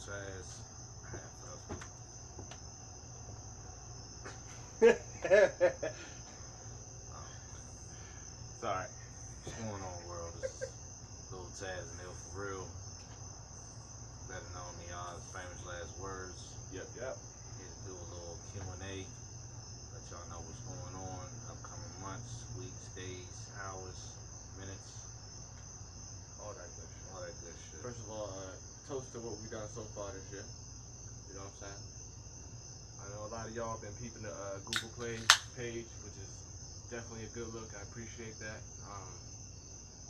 Taz, half of Sorry. what's going on, world? This is Lil Taz and Ill for real. Better known to y'all as Famous Last Words. Yep. Here to do a little Q&A. Let y'all know what's going on. Upcoming months, weeks, days, hours, minutes, All that good shit. all that good shit. First of all, toast to what we've done so far this year. You know what I'm saying? I know a lot of y'all been peeping the Google Play page, which is definitely a good look. I appreciate that.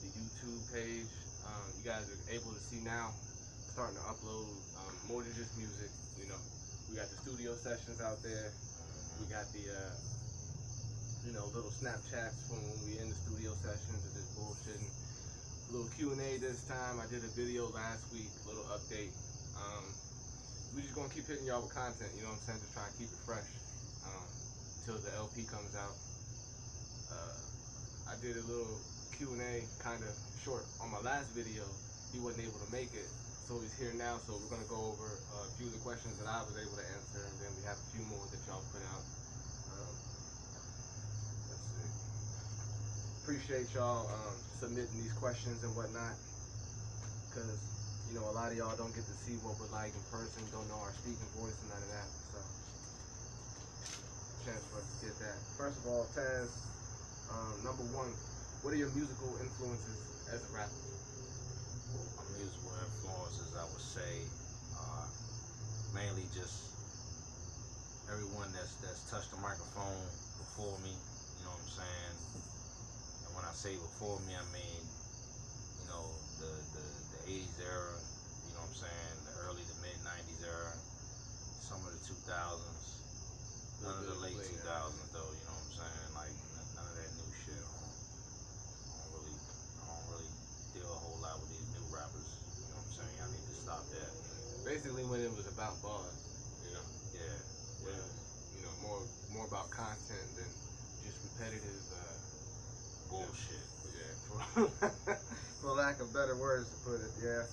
The YouTube page, you guys are able to see now, starting to upload more than just music. You know, we got the studio sessions out there. We got the little Snapchats from when we in the studio sessions and just bullshitting. A little Q&A this time. I did a video last week, a little update. We just gonna keep hitting y'all with content, you know what I'm saying? Just trying to keep it fresh until the LP comes out. I did a little Q&A kind of short on my last video. He wasn't able to make it, so he's here now. So we're gonna go over a few of the questions that I was able to answer, and then we have a few more that y'all put out. Let's see. Appreciate y'all submitting these questions and whatnot, because you know a lot of y'all don't get to see what we're like in person, don't know our speaking voice and none of that. So, chance for us to get that. First of all, Taz, number one, what are your musical influences as a rapper? My musical influences, I would say, mainly just everyone that's touched the microphone before me. You know what I'm saying? And when I say before me, I mean, you know, the 80s era. You know what I'm saying? The early to mid 90s era. Some of the 2000s. None of the late 2000s though. You know what I'm saying? Like none of that new shit. I don't really deal a whole lot with these new rappers. You know what I'm saying? I need to stop that. Basically, when it was about bars, you know. Yeah. When it was, you know, more about content than just repetitive bullshit. Yeah. For lack of better words to put it, yeah.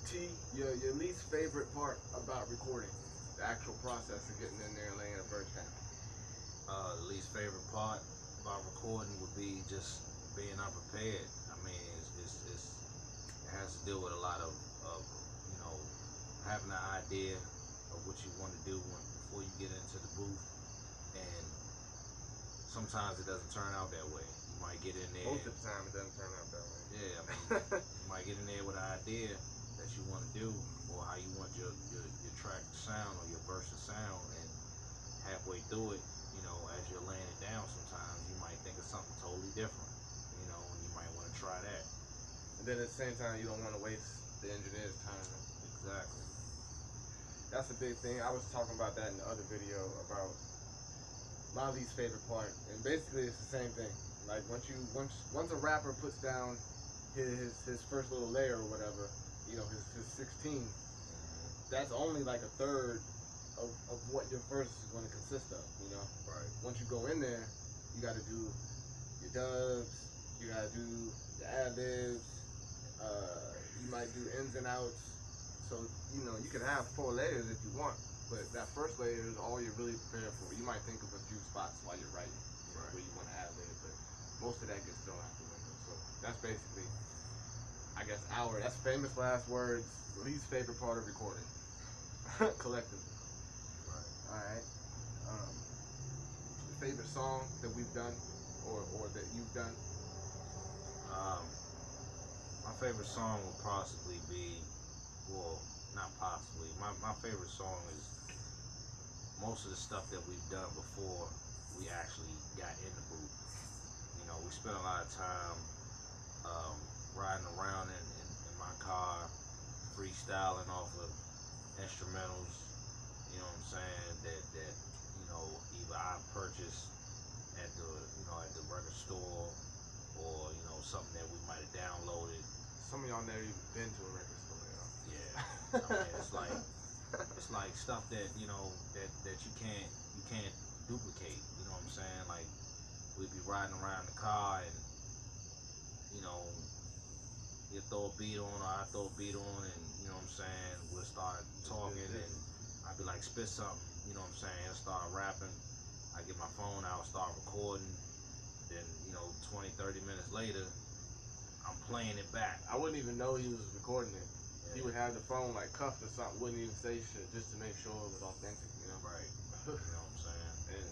T, your least favorite part about recording, the actual process of getting in there and laying a verse down. The least favorite part about recording would be just being unprepared. I mean, it has to do with a lot of you know, having an idea of what you want to do before you get into the booth, and sometimes it doesn't turn out that way. You might get in there. Most of the time, it doesn't turn out that way. Yeah, I mean, you might get in there with an idea that you want to do, or how you want your track to sound, or your verse to sound, and halfway through it, you know, as you're laying it down, sometimes you might think of something totally different, you know, and you might want to try that. And then at the same time, you don't want to waste the engineer's time. Exactly. That's a big thing. I was talking about that in the other video about my least favorite part, and basically it's the same thing. Like once a rapper puts down his first little layer or whatever, you know, his 16, that's only like a third of what your verse is going to consist of, you know. Right. Once you go in there, you got to do your dubs, you got to do the ad-libs, you might do ins and outs. So, you know, you can have 4 layers if you want, but that first layer is all you're really prepared for. You might think of a few spots while you're writing, you know, where you want to ad-lib, but most of that gets thrown out the window. So that's basically, I guess, that's famous last words, least favorite part of recording, collectively. Right. All right. Favorite song that we've done, or that you've done? My favorite song would possibly be, well, not possibly. My favorite song is most of the stuff that we've done before we actually got in the booth. You know, we spent a lot of time riding around in my car, freestyling off of instrumentals. You know what I'm saying? That you know, either I purchased at the record store, or you know, something that we might have downloaded. Some of y'all never even been to a record store, you know. Yeah, I mean, it's like stuff that you know that you can't duplicate. You know what I'm saying? Like we'd be riding around the car, and you know, he'll throw a beat on, or I throw a beat on, and you know what I'm saying, we'll start talking, and I'll be like, spit something, you know what I'm saying, he'll start rapping, I get my phone out, start recording, then, you know, 20, 30 minutes later, I'm playing it back. I wouldn't even know he was recording it. Yeah. He would have the phone like cuffed or something, wouldn't even say shit just to make sure it was authentic, you know? Right. You know what I'm saying?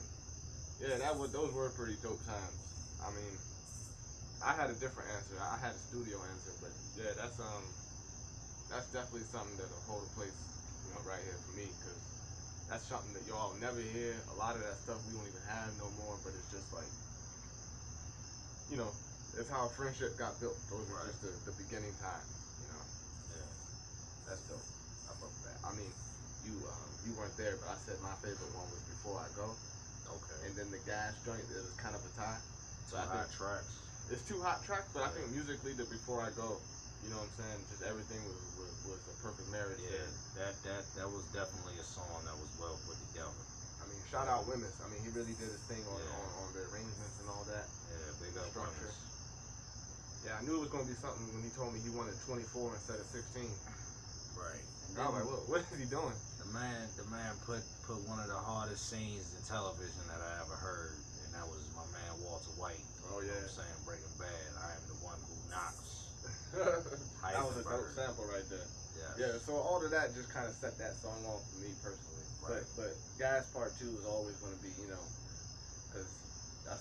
And yeah, those were pretty dope times. I mean, I had a different answer. I had a studio answer, but yeah, that's definitely something that'll hold a place, you know, right here for me, because that's something that y'all never hear. A lot of that stuff we don't even have no more, but it's just like, you know, it's how a friendship got built. Those were Right. just the beginning times, you know. Yeah. That's dope. I fuck with that. I mean, you weren't there, but I said my favorite one was Before I Go, Okay. and then the Gas joint. It was kind of a tie. Two hot tracks. It's two hot tracks, but I Yeah. think musically, the Before I Go, you know what I'm saying? Just everything was a perfect marriage Yeah, there. that was definitely a song that was well put together. I mean, shout out Wemyss. I mean, he really did his thing Yeah. on the arrangements and all that. Yeah, big up Structure. Wemyss. Yeah, I knew it was gonna be something when he told me he wanted 24 instead of 16. Right. And I was like, what is he doing? The man put one of the hardest scenes in television that I ever heard, and that was my man Walter White. Oh You know yeah. what I'm saying? Breaking Bad. I am the one who knocks. That was a dope Heisenberg. sample right there. Yes. Yeah, so all of that just kind of set that song off for me personally. Right. But Gas Part 2 is always going to be, you know, because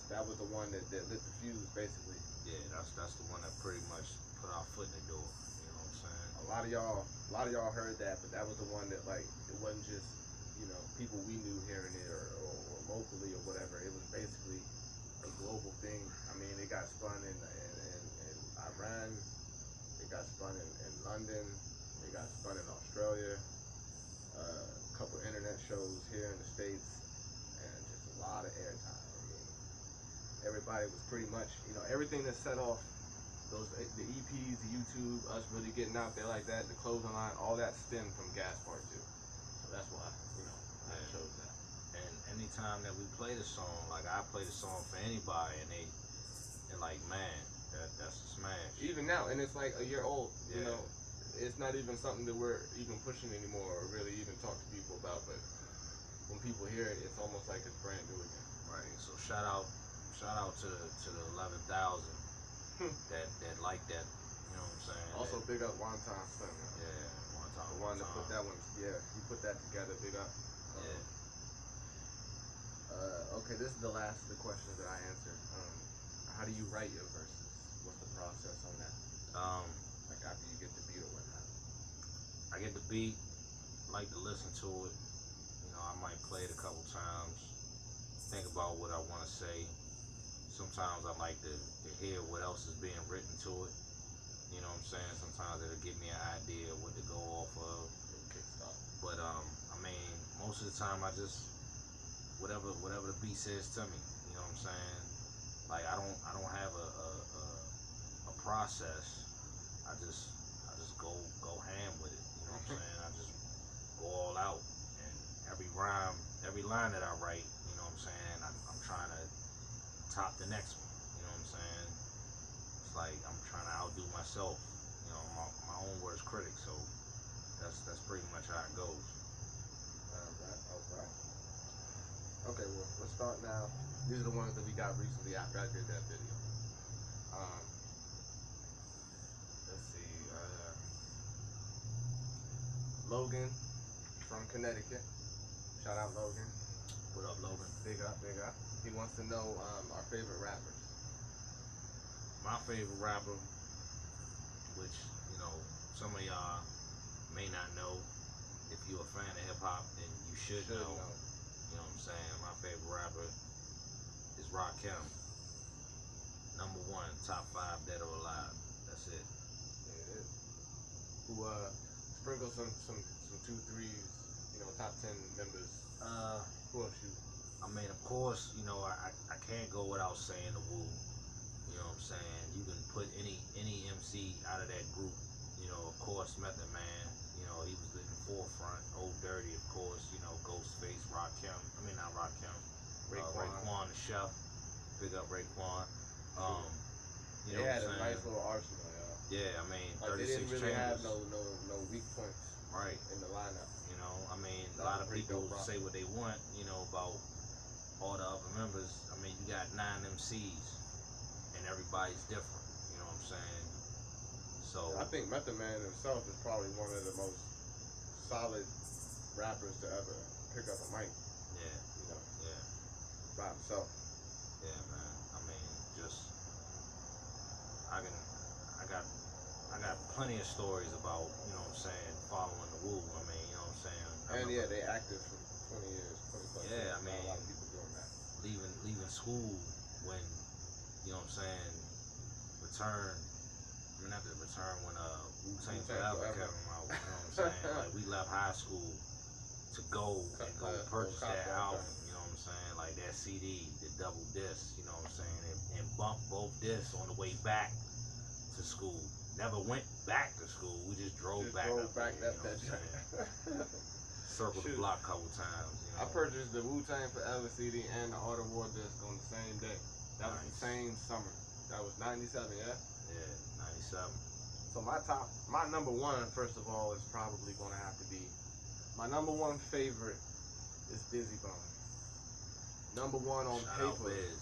that was the one that lit the fuse basically. Yeah, that's the one that pretty much put our foot in the door. You know what I'm saying? A lot of y'all heard that, but that was the one that, like, it wasn't just, you know, people we knew hearing it or locally or whatever. It was basically a global thing. I mean, it got spun in Iran, it got spun in London, it got spun in Australia, a couple internet shows here in the States, and just a lot of airtime. I mean, everybody was pretty much, you know, everything that set off the EPs, the YouTube, us really getting out there like that, the clothing line, all that stemmed from Gas Part 2. So that's why, you know, I chose that. And anytime that we play the song, like I play the song for anybody, and they're like, man, that's a smash. Even now, and it's like a year old, you Yeah. know, it's not even something that we're even pushing anymore or really even talk to people about, but when people hear it, it's almost like it's brand new again. Right. So shout out to the 11,000 that like that. You know what I'm saying? Also, big up One Time Slim. Yeah, one time. The one that put that one, yeah, he put that together. Big up. Yeah. Okay, this is the last of the questions that I answered. How do you write your verses? What's the process on that? Like after you get the beat or whatnot. I get the beat, like to listen to it. You know, I might play it a couple times, think about what I want to say. Sometimes I like to hear what else is being written to it. You know what I'm saying? Sometimes it'll give me an idea of what to go off of. But I mean, most of the time I just whatever the beat says to me. You know what I'm saying? Like I don't have a process. I just go ham with it. You know what I'm saying? I just go all out, and every rhyme, every line that I write, you know what I'm saying? I'm trying to top the next one. You know what I'm saying? It's like I'm trying to outdo myself. You know, my own worst critic. So that's pretty much how it goes. Alright. Okay, well, let's start now. These are the ones that we got recently after I did that video. Let's see. Logan from Connecticut. Shout out Logan. What up, Logan? Big up. He wants to know our favorite rappers. My favorite rapper, which, you know, some of y'all may not know. If you're a fan of hip hop, then you should know. You know what I'm saying? My favorite rapper is Rakim. Number 1, top 5 dead or alive. That's it. Yeah, it is. Who sprinkle some 2-3s, you know, top 10 members. Who else you? I mean, of course, you know, I can't go without saying the Wu. You know what I'm saying? You can put any MC out of that group. You know, of course, Method Man. You know, he was in the forefront. Old Dirty, of course. You know, Ghostface, Rakim. I mean, not Rakim. Raekwon the Chef. Big up Raekwon. You know They what had I'm a saying? nice little arsenal, y'all. Yeah, I mean, Like, they 36 didn't really have chambers. no weak points Right. in the lineup. You know, I mean, a That lot was a of pretty people dope roster. say what they want, you know, about all the other members. I mean, you got 9 MCs, and everybody's different. You know what I'm saying? So I think Method Man himself is probably one of the most solid rappers to ever pick up a mic. yeah, You know, yeah, by himself. yeah, man. I mean, just I can, I got plenty of stories about, you know what I'm saying, following the Wu. I mean, you know what I'm saying. And yeah, they active for 20 years, 20 plus Yeah, years. I Not a lot of mean, people doing that. leaving school when, you know what I'm saying, return. I mean, not the return when Wu-Tang Forever came out. You know what I'm saying? Like, we left high school to go and go purchase that album. You know what I'm saying? Like that CD, the double disc. You know what I'm saying? And bump both discs on the way back to school. Never went back to school. We just drove back up there. You know what I'm saying? Circled the block a couple times. You know? I purchased the Wu-Tang Forever CD and the Art of War disc on the same day. That was the same summer. That was 97, yeah? Yeah, 97. So my number one, first of all, is probably going to have to be, my number one favorite is Bizzy Bone. Number one on Shout out paper. Biz.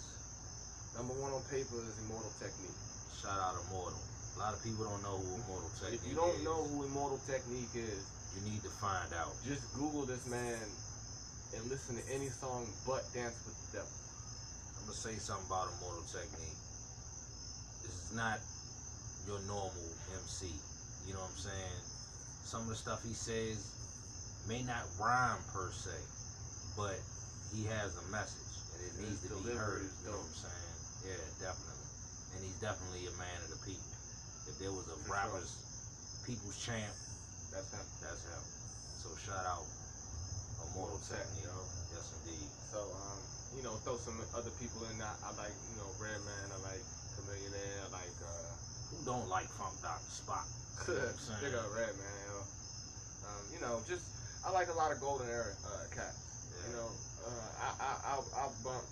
Number one on paper is Immortal Technique. Shout out Immortal. A lot of people don't know who Immortal Technique is. If you don't know who Immortal Technique is, you need to find out. just Google this man and listen to any song but Dance with the Devil. I'm gonna say something about Immortal Technique. This is not your normal MC. You know what I'm saying? Some of the stuff he says may not rhyme per se, but he has a message and it needs to be heard. You know what I'm saying? Yeah, definitely. And he's definitely a man of the people. If there was a rapper's people's champ, That's him. that's him. So shout out Immortal Technique. Yo. Yes, indeed. So, you know, throw some other people in that. I like, you know, Redman. I like Chamillionaire. I like, Who don't like Funk Dr. Spock? You know what I'm saying? big up Redman, yo. You know, just, I like a lot of golden era cats. Yeah. You know, I'll bump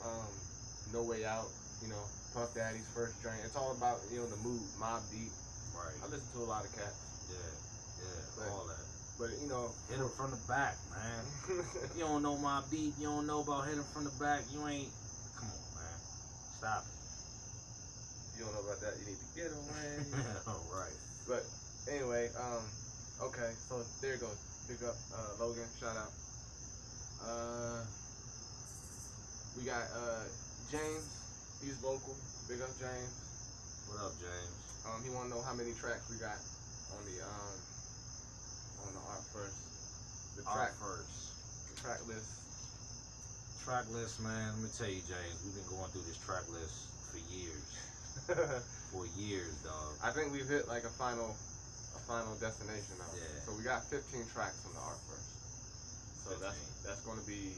No Way Out, you know, Puff Daddy's First Drink. It's all about, you know, the mood, Mobb Deep. Right. I listen to a lot of cats. Yeah, all that. But, you know, Hit him from the back, man. You don't know Mobb Deep, you don't know about hitting from the back, you ain't. Come on, man. Stop it. you don't know about that, you need to get away. All right. But anyway, okay, so there you go. Big up Logan, shout out. We got James, he's local. Big up James. What up, James? He wanna know how many tracks we got on the Art First. The track list. Track list, man. Let me tell you, James, we've been going through this track list for years. For years, dog. I think we've hit like a final destination now. Yeah. So we got 15 tracks on the Art First. So 15. that's going to be.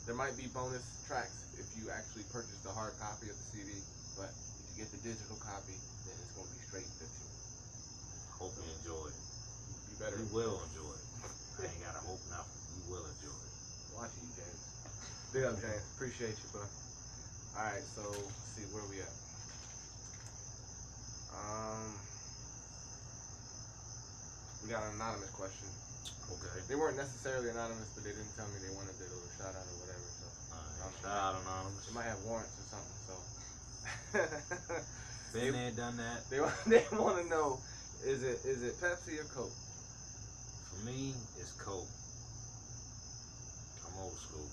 There might be bonus tracks if you actually purchase the hard copy of the CD, but if you get the digital copy, then it's going to be straight 15. Hope you enjoy it. You better. You will enjoy it. I ain't gotta hope nothing. You will enjoy it. Watching you, James. Big up, James. Appreciate you, bro. All right, so let's see where we at. We got an anonymous question. Okay. They weren't necessarily anonymous, but they didn't tell me they wanted their little shout out or whatever. So Shout out Anonymous. they might have warrants or something. So Been there, done that. they want to know, is it Pepsi or Coke? For me, it's Coke. I'm old school.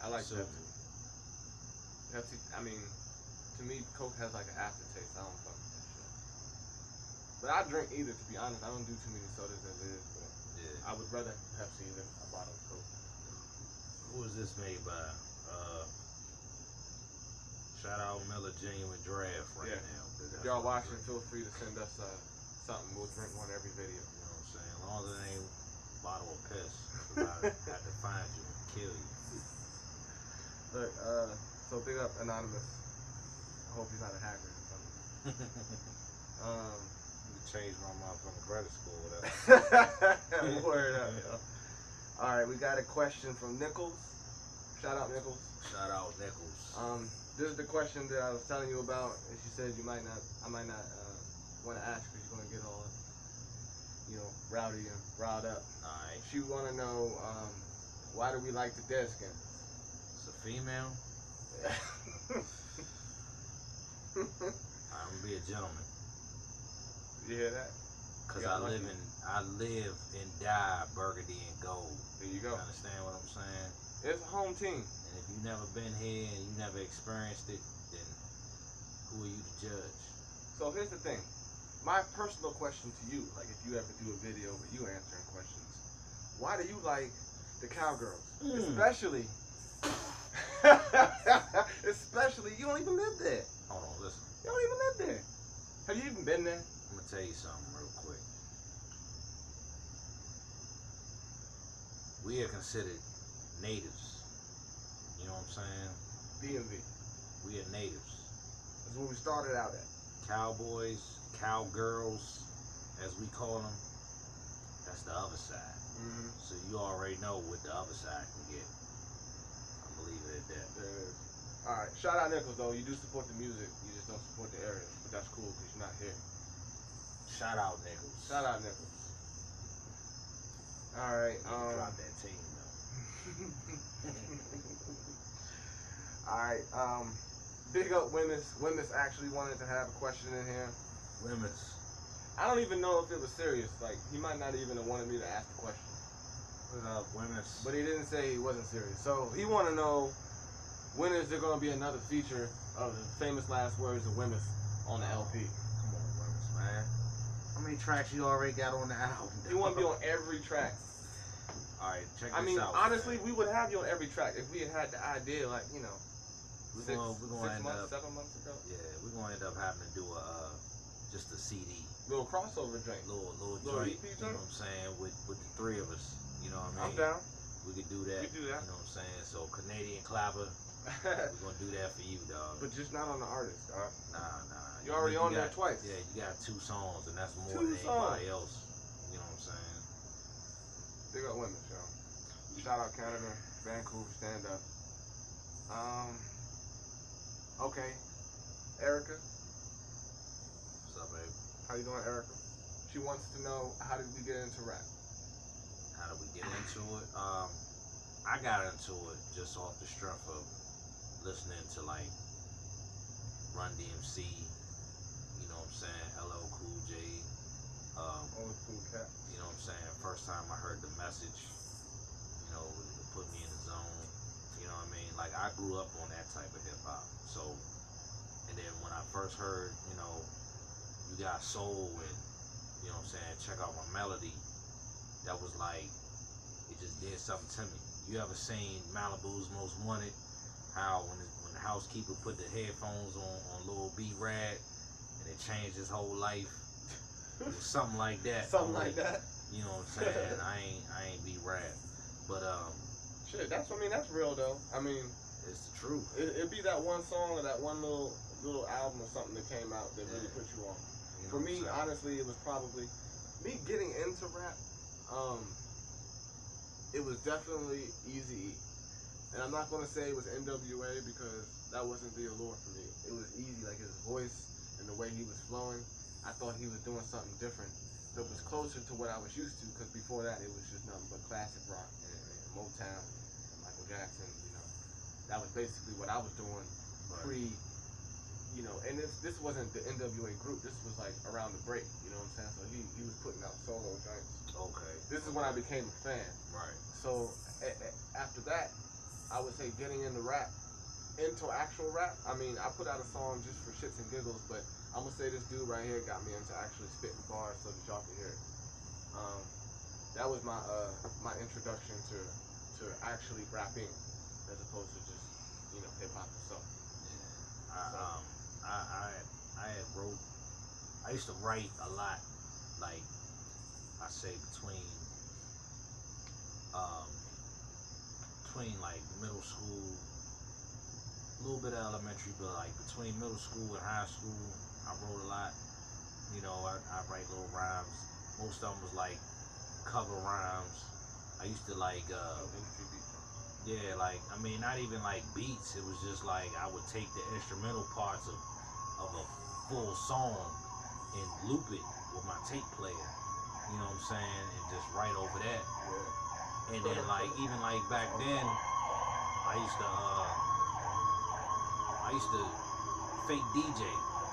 I like Silver. Pepsi. Pepsi. I mean, to me, Coke has like an aftertaste. I don't fuck with that shit. But I drink either. To be honest, I don't do too many sodas as is. But Yeah. I would rather Pepsi than a bottle of Coke. Who is this made by? Shout out Miller Genuine Draft right Yeah. now. If y'all watching, feel free to send us something. We'll drink one every video. You know what I'm saying? As long as it ain't a bottle of piss, 'cause I have to find you and kill you. Look, so big up Anonymous. I hope he's not a hacker or something. You can change my motherfucking credit score with that. Word up, yo. Alright, we got a question from Nichols. Shout out Nichols. Shout out Nichols. This is the question that I was telling you about, and she said I might not want to ask because you're gonna get all, rowdy and riled up. All right. She want to know why do we like the Deadskins? It's a female. I'm gonna be a gentleman. You hear that? Cause Yeah, I live and die burgundy and gold. There you go. You understand what I'm saying? It's a home team. And if you've never been here and you never experienced it, then who are you to judge? So here's the thing. My personal question to you, like if you ever do a video with you answering questions, why do you like the Cowgirls? Especially, you don't even live there. Hold on, listen. You don't even live there. Have you even been there? I'm gonna tell you something real quick. We are considered natives. You know what I'm saying? DMV. We are natives. That's where we started out at. Cowboys, cowgirls, as we call them, that's the other side. Mm-hmm. So you already know what the other side can get. I'm gonna leave it at that. There it is. All right. Shout out Nichols though. You do support the music. You just don't support the area. But that's cool because you're not here. Shout out Nichols. Shout out Nichols. All right. Drop that team though. All right. Big up Wemyss. Wemyss actually wanted to have a question in here. Wemyss. I don't even know if it was serious. Like he might not even have wanted me to ask the question. What up, Wemyss? But he didn't say he wasn't serious. So he want to know when is there going to be another feature of the famous last words of Wemyss on the LP. Come on, Wemyss, man. How many tracks you already got on the album? He want to be on every track. All right, check this out. I mean, out, honestly, man. we would have you on every track if we had had the idea, like, We're six gonna end months, up, 7 months ago. yeah, we're gonna end up having to do just a CD, Little crossover joint. little Little joint. EP You joint? know what I'm saying? With the three of us, you know what I I'm mean? down. We could do that. We do that. You know what I'm saying? So Canadian Clapper, we're gonna do that for you, dog. But just not on the artist, dog. Nah. You already on there got, twice. Yeah, you got 2 songs, and that's more 2 than anybody songs. else. You know what I'm saying? Big up Wemyss, y'all. Shout out Canada, Vancouver, stand up. Okay. Erica, What's up, babe? how you doing, Erica? She wants to know, how did we get into rap? How did we get into it? I got into it just off the strength of listening to like Run DMC, you know what I'm saying, LL Cool J, Old school cat. you know what I'm saying, first time I heard the message, you know, it put me in the zone, you know what I mean, like I grew up on that type of hip hop, so, and then when I first heard, you know, you got soul and, you know what I'm saying, check out my melody, that was like, it just did something to me. You ever seen Malibu's Most Wanted? How when the housekeeper put the headphones on Lil B Rad and it changed his whole life? It was something like that. Something like that. You know what I'm saying? I ain't B Rad, but Shit, that's real though. I mean, it's the truth. it'd be that one song or that one little album or something that came out that really put you on. You know For what me, I'm saying? honestly, it was probably me getting into rap. It was definitely Eazy-E. And I'm not gonna say it was NWA because that wasn't the allure for me. It was easy, like his voice and the way he was flowing. I thought he was doing something different that was closer to what I was used to. Because before that, it was just nothing but classic rock and Motown and Michael Jackson. You know, that was basically what I was doing pre. You know, and this wasn't the NWA group. This was like around the break. You know what I'm saying? So he was putting out solo joints. Okay. This is when I became a fan. Right. So after that, I would say getting into rap, into actual rap. I mean, I put out a song just for shits and giggles, but I'm gonna say this dude right here got me into actually spitting bars so that y'all can hear it. That was my my introduction to actually rapping, as opposed to just hip hop itself. Yeah. I had wrote. I used to write a lot, like I say between like middle school, a little bit of elementary, but like between middle school and high school, I wrote a lot. You know, I write little rhymes. Most of them was like cover rhymes. I used to like, Industry beat. yeah, like, I mean, not even like beats. It was just like I would take the instrumental parts of a full song and loop it with my tape player. You know what I'm saying? And just write over that. Yeah. And then like even like back then, I used to fake DJ.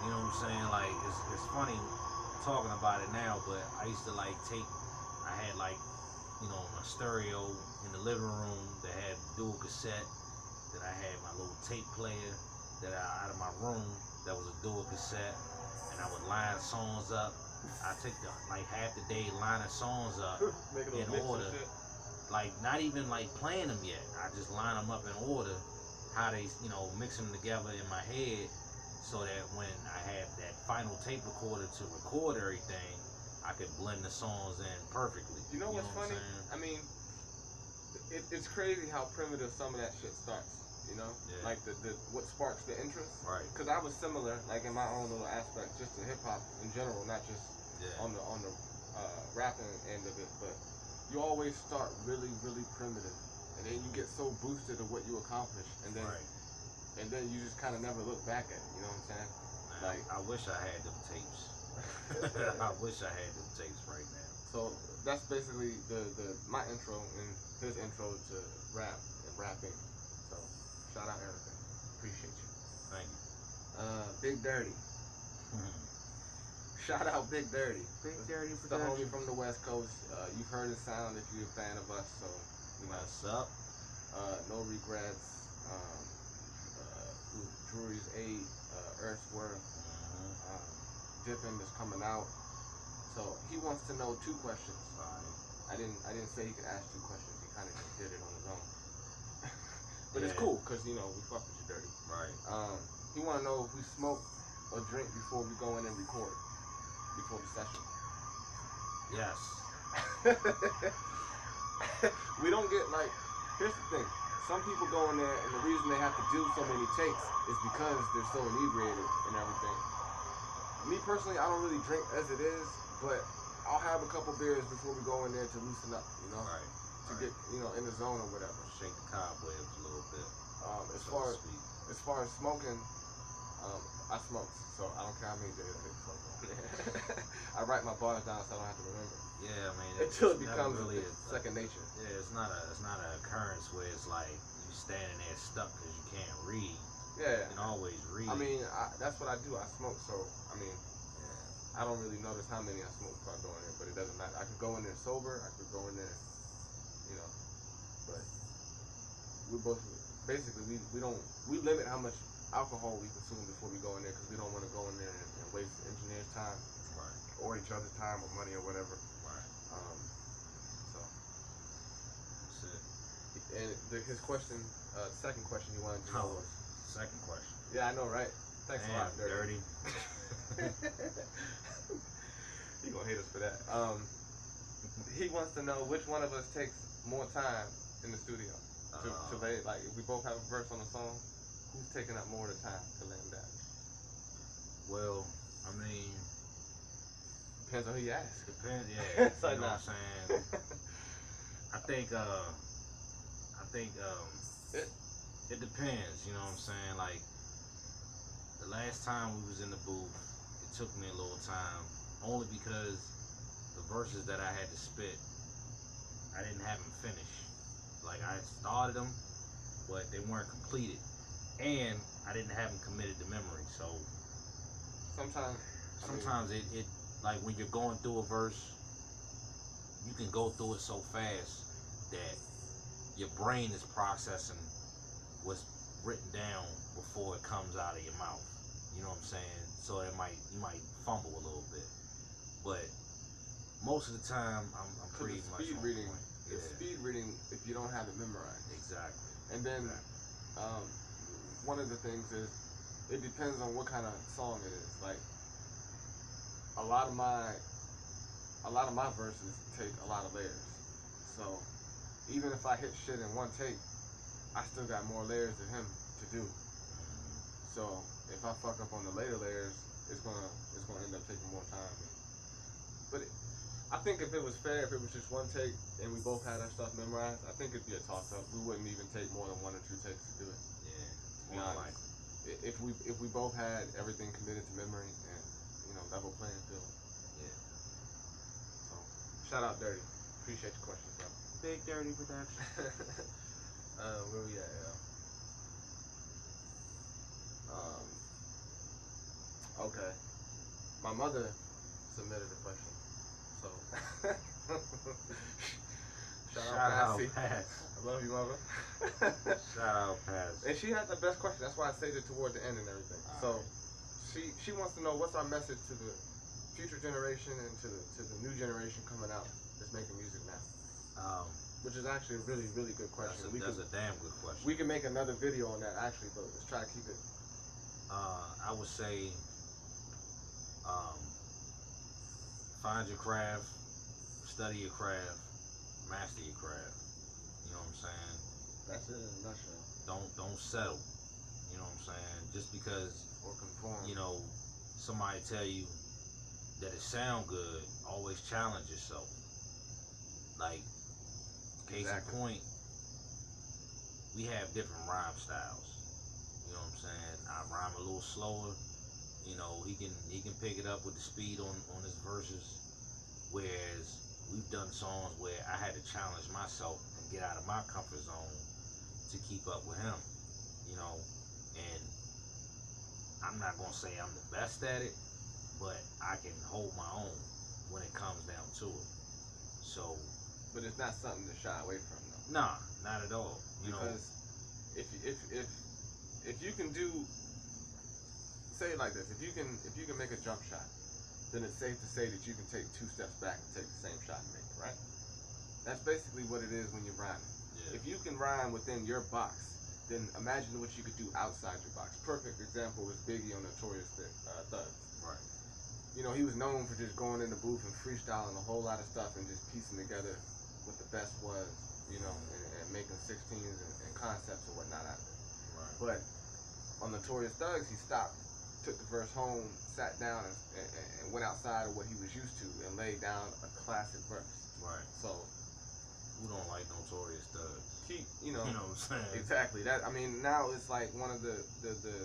You know what I'm saying? Like it's funny talking about it now, but I used to like take. I had like my stereo in the living room that had dual cassette. That I had my little tape player that out of my room that was a dual cassette, and I would line songs up. I take like half the day lining songs up Making in those mix order. and shit. Like not even like playing them yet. I just line them up in order, how they mix them together in my head, so that when I have that final tape recorder to record everything, I could blend the songs in perfectly. You know what's what funny? I mean, it's crazy how primitive some of that shit starts. You know, Yeah. like the what sparks the interest. Right. Because I was similar, like in my own little aspect, just to hip hop in general, not just on the rapping end of it, but you always start really, really primitive, and then you get so boosted of what you accomplish, and then and then you just kind of never look back at it. You know what I'm saying? Man, Like I wish I had them tapes. I wish I had them tapes right now. So that's basically my intro and his intro to rap and rapping. So shout out Erica, appreciate you. Thank you. Big Dirty. Shout out Big Dirty. Big Dirty the homie from the West Coast. You've heard his sound if you're a fan of us. So what's up? No Regrets. Drury's 8. Earthworth. Dippin' is coming out. So he wants to know 2 questions. I didn't say he could ask 2 questions. He kind of just did it on his own. But it's cool because we fuck with you, Dirty. Right. He want to know if we smoke or drink before we go in and record before the session. Yes. We don't get like. Here's the thing. Some people go in there and the reason they have to do so many takes is because they're so inebriated and everything. Me personally, I don't really drink as it is, but I'll have a couple beers before we go in there to loosen up, Right. To get, in the zone or whatever. Shake the cobwebs a little bit. As far as smoking, I smoke, so I don't care how many days I hit the smoke. I write my bars down so I don't have to remember. Yeah, I mean, until it becomes really second nature. Yeah, it's not an occurrence where it's like you standing there stuck because you can't read. Yeah. You can always read. I mean, that's what I do. I smoke, so I mean, I don't really notice how many I smoke before I go in there, but it doesn't matter. I could go in there sober. I could go in there, but we both basically we limit how much alcohol we consume before we go in there because we don't want to go in there and waste the engineer's time, or each other's time or money or whatever. So that's it. And his question, second question he wanted to know was. Second question. Yeah, I know, right? Thanks a lot, Dirty. You gonna hate us for that. He wants to know which one of us takes more time in the studio to lay. Like, if we both have a verse on a song, who's taking up more of the time to lay them down? Well, I mean, depends on who you ask. Depends, yeah. You know what I'm saying? I think it depends. You know what I'm saying? Like, the last time we was in the booth, it took me a little time, only because the verses that I had to spit, I didn't have them finished. Like, I started them, but they weren't completed, and I didn't have them committed to memory. So sometimes it like when you're going through a verse, you can go through it so fast that your brain is processing what's written down before it comes out of your mouth. You know what I'm saying? So you might fumble a little bit, but most of the time I'm pretty much on point. It's speed reading if you don't have it memorized. Exactly. And then one of the things is it depends on what kind of song it is. Like a lot of my verses take a lot of layers. So even if I hit shit in one take, I still got more layers than him to do. So if I fuck up on the later layers, it's gonna end up taking more time. But I think if it was fair, if it was just one take and we both had our stuff memorized, I think it'd be a toss up. We wouldn't even take more than 1 or 2 takes to do it. Yeah. To be honest. If we both had everything committed to memory and level playing field, Shout out Dirty. Appreciate your questions, bro. Big Dirty Production. Where we at, yo? Okay. My mother submitted a question, so Shout out, Pass. I love you, mother. Shout out, Pass. And she had the best question. That's why I saved it toward the end and everything. So she wants to know what's our message to the future generation and to the new generation coming out that's making music now. Which is actually a really, really good question. That's a damn good question. We can make another video on that actually, but let's try to keep it. I would say, find your craft, study your craft, master your craft. You know what I'm saying? That's it in a nutshell. Don't settle. You know what I'm saying? Just because, Or conform. you know, somebody tell you that it sound good, always challenge yourself. Like, case in point, we have different rhyme styles. You know what I'm saying? I rhyme a little slower. You know, he can pick it up with the speed on his verses. Whereas we've done songs where I had to challenge myself and get out of my comfort zone to keep up with him. You know, and I'm not gonna say I'm the best at it, but I can hold my own when it comes down to it. So, but it's not something to shy away from, though. nah, not at all. You because if you can do, say it like this, if you can make a jump shot, then it's safe to say that you can take 2 steps back and take the same shot and make it, right? That's basically what it is when you're rhyming. Yeah. If you can rhyme within your box, then imagine what you could do outside your box. Perfect example was Biggie on Notorious Thugs. Right. You know, he was known for just going in the booth and freestyling a whole lot of stuff and just piecing together what the best was, you know, and making 16s and concepts and whatnot out of it. Right. But on Notorious Thugs, he stopped, took the verse home, sat down and went outside of what he was used to and laid down a classic verse. Right. So, who don't like Notorious Thugs? You know what I'm saying? Exactly. That, I mean, now it's like one of the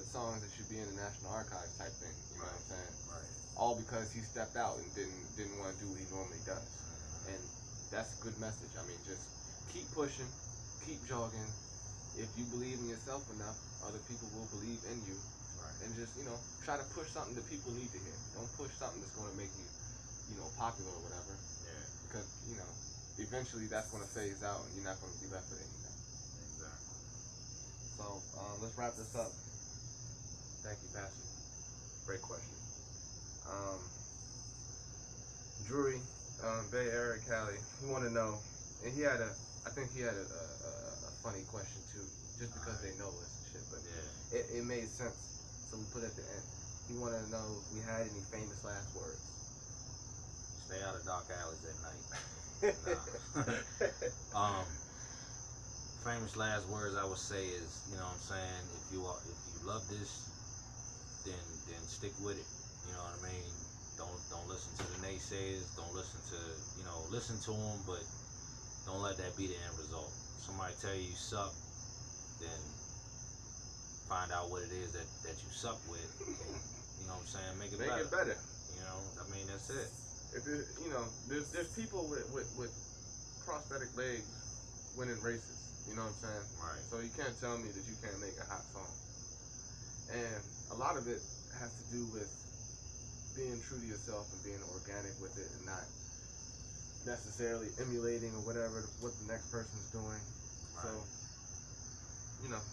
songs that should be in the National Archives type thing. You know what I'm saying? Right. All because he stepped out and didn't want to do what he normally does. And that's a good message. I mean, just keep pushing, keep jogging. If you believe in yourself enough, other people will believe in you. Right. And just, you know, try to push something that people need to hear. Don't push something that's going to make you, you know, popular or whatever. Yeah. Because, you know, eventually that's going to phase out and you're not going to be left with anything. Exactly. So, let's wrap this up. Thank you, Pastor. Great question. Drury, Bay Area, Cali, he wanted to know, and I think he had a funny question too, just because they know us and shit, but yeah, it made sense, so we put it at the end. He wanted to know if we had any famous last words. stay out of dark alleys at night. Nah. Famous last words I would say is, you know what I'm saying, if you love this, then stick with it. You know what I mean? Don't listen to the naysayers. Don't listen to, you know, listen to them, but don't let that be the end result. Somebody tell you suck, then find out what it is that you suck with, and, you know what I'm saying, make it better. You know, I mean, that's it. If it, you know, there's people with prosthetic legs winning races. You know what I'm saying? Right. So you can't tell me that you can't make a hot song. And a lot of it has to do with being true to yourself and being organic with it and not necessarily emulating or whatever what the next person's doing. Right. So, you know,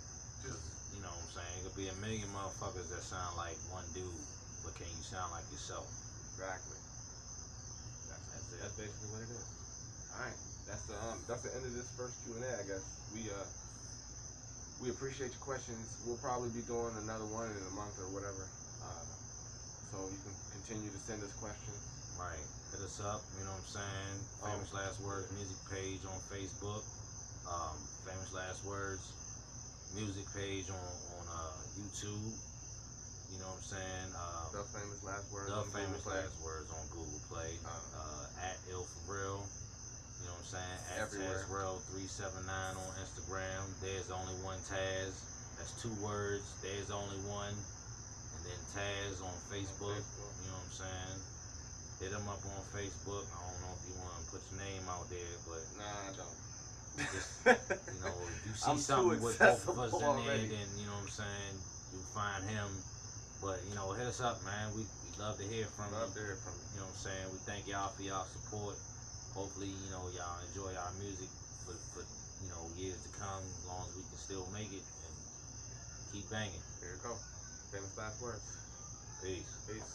just, you know what I'm saying, it could be a million motherfuckers that sound like one dude, but can you sound like yourself? exactly. That's it. That's basically what it is. All right. That's the end of this first Q&A, I guess. We appreciate your questions. We'll probably be doing another one in a month or whatever. So you can continue to send us questions. Right. Hit us up, you know what I'm saying? Famous Last Words music page on Facebook. Famous Last Words music page on YouTube. You know what I'm saying? The Famous Last Words. The Famous Last Words on Google Play. At Ill For Real. You know what I'm saying? At Tazreal379 on Instagram. There's only one Taz. That's 2 words. There's only one. And then Taz on Facebook. You know what I'm saying? Hit them him up on Facebook. I don't know if you want to put your name out there, but Nah, I don't. just, you know, if you see I'm too something with both of us in there, accessible already. then you know what I'm saying, you find him. But you know, hit us up, man. We love to hear from Love to you. hear from you. You know what I'm saying? We thank y'all for y'all support. Hopefully, you know, y'all enjoy our music for you know, years to come, as long as we can still make it and keep banging. Here you go. Famous last words. Peace. Peace.